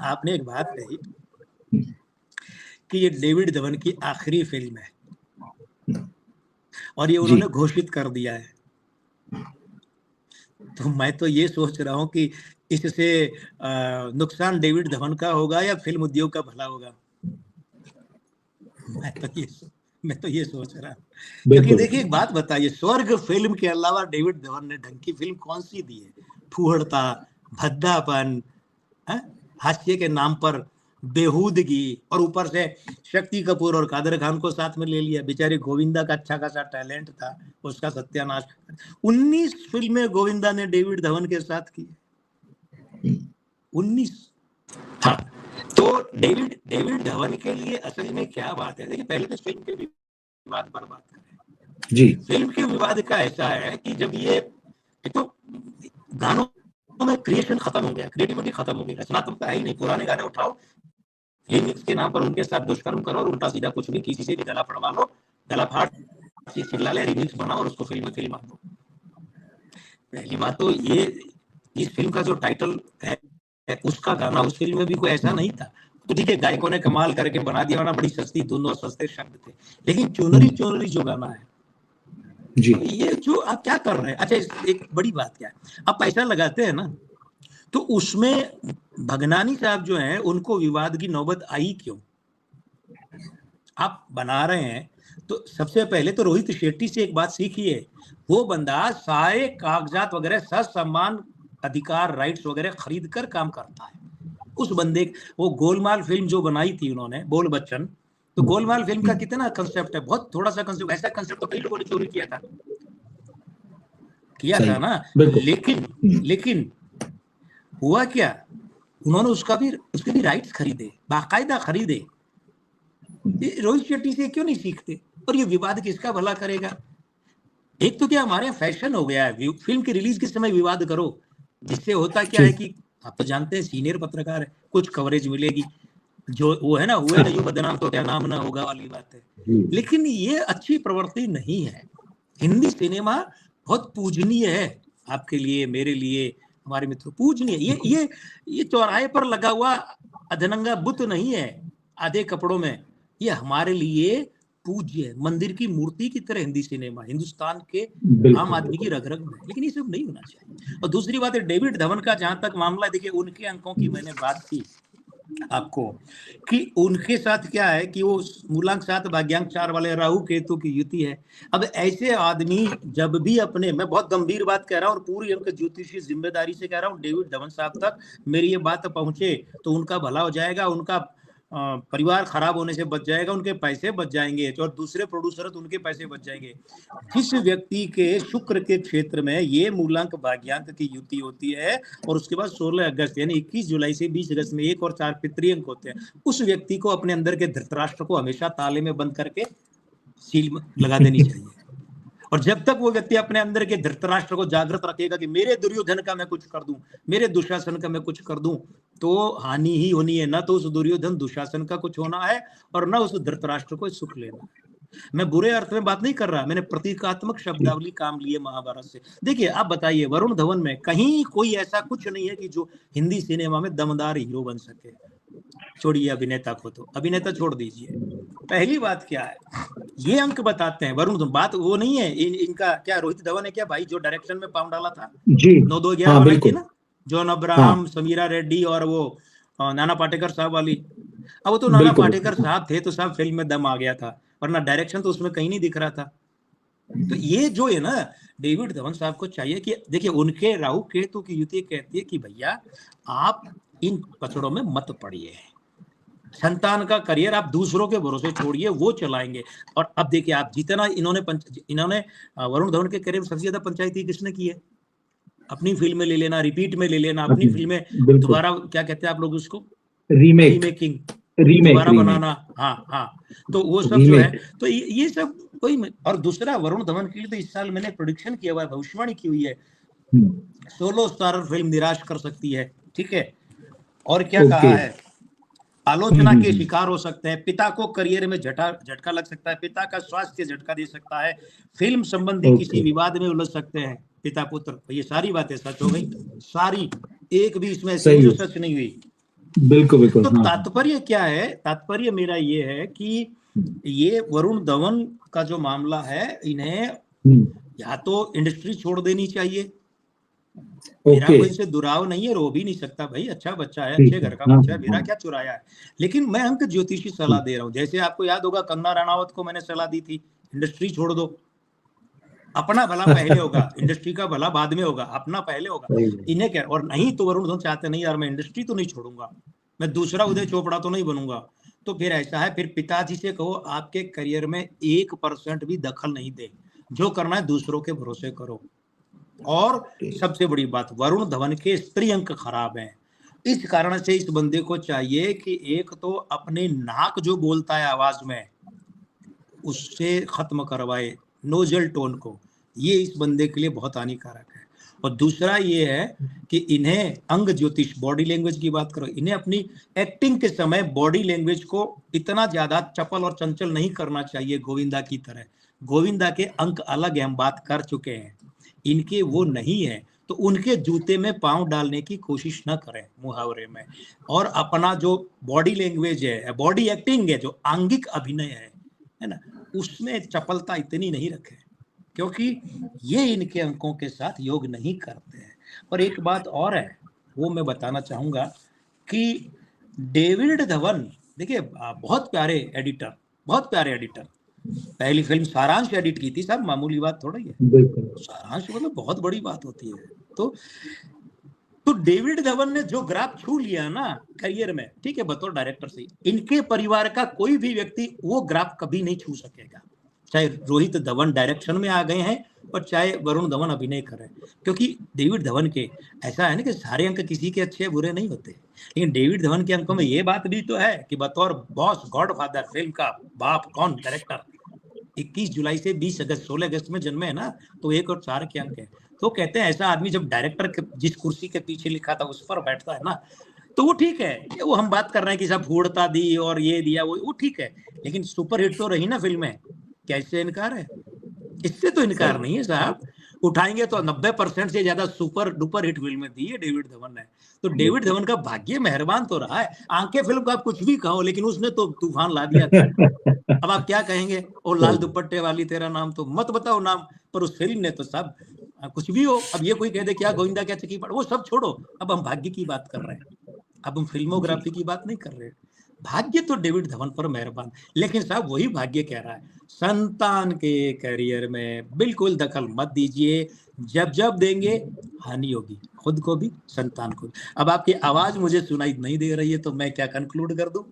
आपने एक बात कही कि ये डेविड धवन की आखिरी फिल्म है और ये उन्होंने घोषित कर दिया है। तो मैं तो ये सोच रहा हूँ कि इससे नुकसान डेविड धवन का होगा या फिल्म उद्योग का भला होगा। मैं तो ये सोच रहा हूँ, क्योंकि देखिए एक बात बताइए, स्वर्ग फिल्म के अलावा डेविड धवन ने ढंग की फिल्म कौन सी दी है? फूहड़ता, भद्दापन, हास्य के नाम पर बेहूदगी, और ऊपर से शक्ति कपूर और कादर खान को साथ में ले लिया। बेचारी गोविंदा का अच्छा खासा टैलेंट था, उसका सत्यानाश। 19 फिल्में गोविंदा ने डेविड धवन के साथ की, 19। हाँ, तो डेविड धवन के लिए असल में क्या बात है? देखिए पहले तो फिल्म के विवाद पर बात करें जी। फिल्म के विवाद का ऐसा है कि जब ये तो गानों में क्रिएशन खत्म हो गया, क्रिएटिविटी खत्म हो गई, रचनात्मकता है ही नहीं। पुराने गाने उठाओ, रिमिक्स के नाम पर उनके साथ दुष्कर्म करो और उल्टा सीधा कुछ भी, किसी से भी गला फड़वा लो, गला फाड़ चिल्ला ले, रिमिक्स बनाओ और उसको फिल्म फिल्मा दो। पहली बात तो ये, इस फिल्म का जो टाइटल है उसका गाना उस फिल्म में भी कोई ऐसा नहीं था। तो ठीक है, गायकों ने कमाल करके बना दिया, बड़ी सस्ती धुन और सस्ते शब्द थे, लेकिन चुनरी चुनरी जो गाना है जी, ये जो आप क्या कर रहे हैं? अच्छा, एक बड़ी बात क्या है, आप पैसा लगाते हैं ना, तो उसमें भगनानी साहब जो हैं उनको विवाद की नौबत आई क्यों? आप बना रहे हैं तो सबसे पहले तो रोहित शेट्टी से एक बात सीखिए, वो बंदा सारे कागजात वगैरह, सम्मान, अधिकार, राइट्स वगैरह खरीद कर काम करता है। उस बंदे, वो गोलमाल फिल्म जो बनाई थी उन्होंने, बोल बच्चन, तो गोलमाल फिल्म का कितना कंसेप्ट है, बहुत थोड़ा सा कंसेप्ट, ऐसा कंसेप्ट तो कई लोगों ने चोरी किया था ना। लेकिन हुआ क्या, उन्होंने उसके भी राइट्स खरीदे, बाकायदा खरीदे। रोहित शेट्टी से क्यों नहीं सीखते? और ये विवाद किसका भला करेगा? एक तो क्या हमारे यहाँ फैशन हो गया है, फिल्म की रिलीज के समय विवाद करो, जिससे होता क्या है कि आप तो जानते हैं सीनियर पत्रकार है, कुछ कवरेज मिलेगी, जो वो है ना, हुए ना यूं बदनाम तो क्या नाम ना होगा वाली बात है। लेकिन ये अच्छी प्रवृत्ति नहीं है। हिंदी सिनेमा बहुत पूजनीय है, आपके लिए, मेरे लिए, हमारे मित्रों, पूजनीय। ये चौराहे पर लगा हुआ अधनंगा बुत नहीं है आधे कपड़ों में, ये हमारे लिए पूज्य है, मंदिर की मूर्ति की तरह हिंदी सिनेमा, हिंदुस्तान के आम आदमी की रग रग में। लेकिन ये सब नहीं होना चाहिए। और दूसरी बात है डेविड धवन का जहां तक मामला, देखिए उनके अंकों की मैंने बात की आपको, कि उनके साथ क्या है कि वो मूलांक 7 भाग्यांक 4 वाले राहु केतु की युति है। अब ऐसे आदमी जब भी अपने, मैं बहुत गंभीर बात कह रहा हूँ और पूरी उनके ज्योतिषीय जिम्मेदारी से कह रहा हूँ, डेविड धवन साहब तक मेरी ये बात पहुंचे तो उनका भला हो जाएगा, उनका परिवार खराब होने से बच जाएगा, उनके पैसे बच जाएंगे, और दूसरे प्रोड्यूसर तो उनके पैसे बच जाएंगे। जिस व्यक्ति के शुक्र के क्षेत्र में ये मूलांक भाग्यांक की युति होती है और उसके बाद 16 अगस्त यानी 21 जुलाई से 20 अगस्त में 1 और 4 पितृ अंक होते हैं, उस व्यक्ति को अपने अंदर के धृतराष्ट्र को हमेशा ताले में बंद करके सील लगा देनी चाहिए। और जब तक वो व्यक्ति अपने अंदर के धृतराष्ट्र को जागृत रखेगा कि मेरे दुर्योधन का मैं कुछ कर दूं, मेरे दुशासन का मैं कुछ कर दूं, तो हानि ही होनी है। ना तो उस दुर्योधन दुशासन का कुछ होना है और ना उस धृतराष्ट्र को सुख लेना है। मैं बुरे अर्थ में बात नहीं कर रहा, मैंने प्रतीकात्मक शब्दावली काम लिए महाभारत से। देखिए आप बताइए, वरुण धवन में कहीं कोई ऐसा कुछ नहीं है कि जो हिंदी सिनेमा में दमदार हीरो बन सके। छोड़िए अभिनेता को, तो अभिनेता छोड़ दीजिए। पहली बात क्या है, ये अंक बताते हैं वरुण धवन, बात वो नहीं है इनका क्या, रोहित धवन है क्या भाई जो डायरेक्शन में पाउंड डाला था जी, 9-2-11 बनाई थी ना, जॉन अब्राहम, समीरा रेड्डी और वो नाना पाटेकर साहब वाली। अब तो नाना पाटेकर साहब थे तो साहब फिल्म में दम आ गया था, वरना डायरेक्शन तो उसमें कहीं नहीं दिख रहा था। तो ये जो है ना, डेविड धवन साहब को चाहिए कि देखिए, उनके राहु केतु की युति कहती है कि भैया आप इन पचड़ों में मत पड़िए, संतान का करियर आप दूसरों के भरोसे छोड़िए, वो चलाएंगे। और अब देखिए आप, जितना इन्होंने वरुण धवन के करियर में सबसे ज्यादा पंचायती किसने की है? अपनी फिल्म में ले लेना, रिपीट में ले लेना, अपनी फिल्में दोबारा, क्या कहते हैं आप लोग उसको, रीमेकिंग, दोबारा बनाना। हाँ, तो वो सब जो है, तो ये सब कोई। और दूसरा, वरुण धवन के लिए तो इस साल मैंने प्रेडिक्शन किया हुआ है, भविष्यवाणी की हुई है, 16 स्टारर फिल्म निराश कर सकती है। ठीक है, और क्या कहा है, आलोचना के शिकार हो सकते हैं, पिता को करियर में झटका लग सकता है, पिता का स्वास्थ्य झटका दे सकता है, फिल्म संबंधी किसी विवाद में उलझ सकते हैं पिता पुत्र। ये सारी बातें सच हो गई, सारी, एक भी इसमें ऐसी जो सच नहीं हुई। बिल्कुल बिल्कुल। तो हाँ तात्पर्य क्या है, तात्पर्य मेरा ये है कि ये वरुण धवन का जो मामला है, इन्हें या तो इंडस्ट्री छोड़ देनी चाहिए, मेरा ओके कोई इनसे दुराव नहीं है, रो भी नहीं सकता भाई, अच्छा बच्चा है, ठीक अच्छे है। घर का हाँ बच्चा है, मेरा हाँ क्या चुराया है। लेकिन मैं अंक ज्योतिषी सलाह दे रहा हूँ, जैसे आपको याद होगा कंगना रनावत को मैंने सलाह दी थी, इंडस्ट्री छोड़ दो, अपना भला पहले होगा, इंडस्ट्री का भला बाद में होगा, अपना पहले होगा। सही है। इन्हें क्या, और नहीं तो वरुण धवन चाहते नहीं यार मैं इंडस्ट्री तो नहीं छोड़ूंगा, मैं दूसरा उदय चोपड़ा तो नहीं बनूंगा। तो फिर ऐसा है, फिर पिताजी से कहो आपके करियर में 1% भी दखल नहीं दे, जो करना है दूसरों के भरोसे करो। और सबसे बड़ी बात, वरुण धवन के स्त्री अंक खराब हैं, इस कारण से इस बंदे को चाहिए कि एक तो अपने नाक जो बोलता है आवाज में, उससे खत्म करवाए नोजल टोन को, ये इस बंदे के लिए बहुत हानिकारक है। और दूसरा ये है कि इन्हें अंग ज्योतिष, बॉडी लैंग्वेज की बात करो, इन्हें अपनी एक्टिंग के समय बॉडी लैंग्वेज को इतना ज्यादा चपल और चंचल नहीं करना चाहिए गोविंदा की तरह। गोविंदा के अंक अलग है, हम बात कर चुके हैं, इनके वो नहीं है, तो उनके जूते में पांव डालने की कोशिश ना करें मुहावरे में। और अपना जो बॉडी लैंग्वेज है, बॉडी एक्टिंग है, जो आंगिक अभिनय है ना, उसमें चपलता इतनी नहीं रखें, क्योंकि ये इनके अंकों के साथ योग नहीं करते हैं। और एक बात और है, वो मैं बताना चाहूंगा कि डेविड धवन, देखिए बहुत प्यारे एडिटर, बहुत प्यारे एडिटर, पहली फिल्म सारांश एडिट की थी साहब, मामूली बात थोड़ा ही है, बिल्कुल सारांश मतलब बहुत बड़ी बात होती है। तो डेविड धवन ने जो ग्राफ छू लिया ना करियर में, ठीक है, बतौर डायरेक्टर से, इनके परिवार का कोई भी व्यक्ति वो ग्राफ कभी नहीं छू सकेगा, चाहे रोहित धवन डायरेक्शन में आ गए हैं और चाहे वरुण धवन अभिनय कर रहे हैं। क्योंकि डेविड धवन के ऐसा है ना कि सारे अंक किसी के अच्छे बुरे नहीं होते, लेकिन डेविड धवन के अंकों में ये बात भी तो है कि बतौर बॉस गॉडफादर, फिल्म का बाप कौन, डायरेक्टर, 21 जुलाई से 20 अगस्त 16 अगस्त में जन्मे है ना, तो 1 और 4 के अंक है। तो कहते हैं ऐसा आदमी जब डायरेक्टर जिस कुर्सी के पीछे लिखा था उस पर बैठता है ना, तो वो ठीक है, वो हम बात कर रहे हैं कि सब फूड़ता दी और ये दिया वो ठीक है, लेकिन सुपर हिट तो रही ना फिल्में, कैसे इनकार है, इससे तो इनकार नहीं है साहब। उठाएंगे तो 90% से ज्यादा सुपर डुपर हिट फिल्में दी है डेविड धवन ने। तो डेविड धवन का भाग्य मेहरबान तो रहा है, आंखें फिल्म का आप कुछ भी कहो, लेकिन उसने तो तूफान ला दिया था। अब आप क्या कहेंगे, ओ लाल दुपट्टे वाली तेरा नाम, तो मत बताओ नाम, पर उस फिल्म ने तो सब कुछ भी हो। अब ये कोई कह दे क्या गोविंदा क्या चकी पड़, वो सब छोड़ो, अब हम भाग्य की बात कर रहे हैं, अब हम फिल्मोग्राफी की बात नहीं कर रहे। भाग्य तो डेविड धवन पर मेहरबान, लेकिन साहब वही भाग्य कह रहा है संतान के करियर में बिल्कुल दखल मत दीजिए, जब जब देंगे हानि होगी, खुद को भी संतान को भी। अब आपकी आवाज मुझे सुनाई नहीं दे रही है, तो मैं क्या कंक्लूड कर दूं?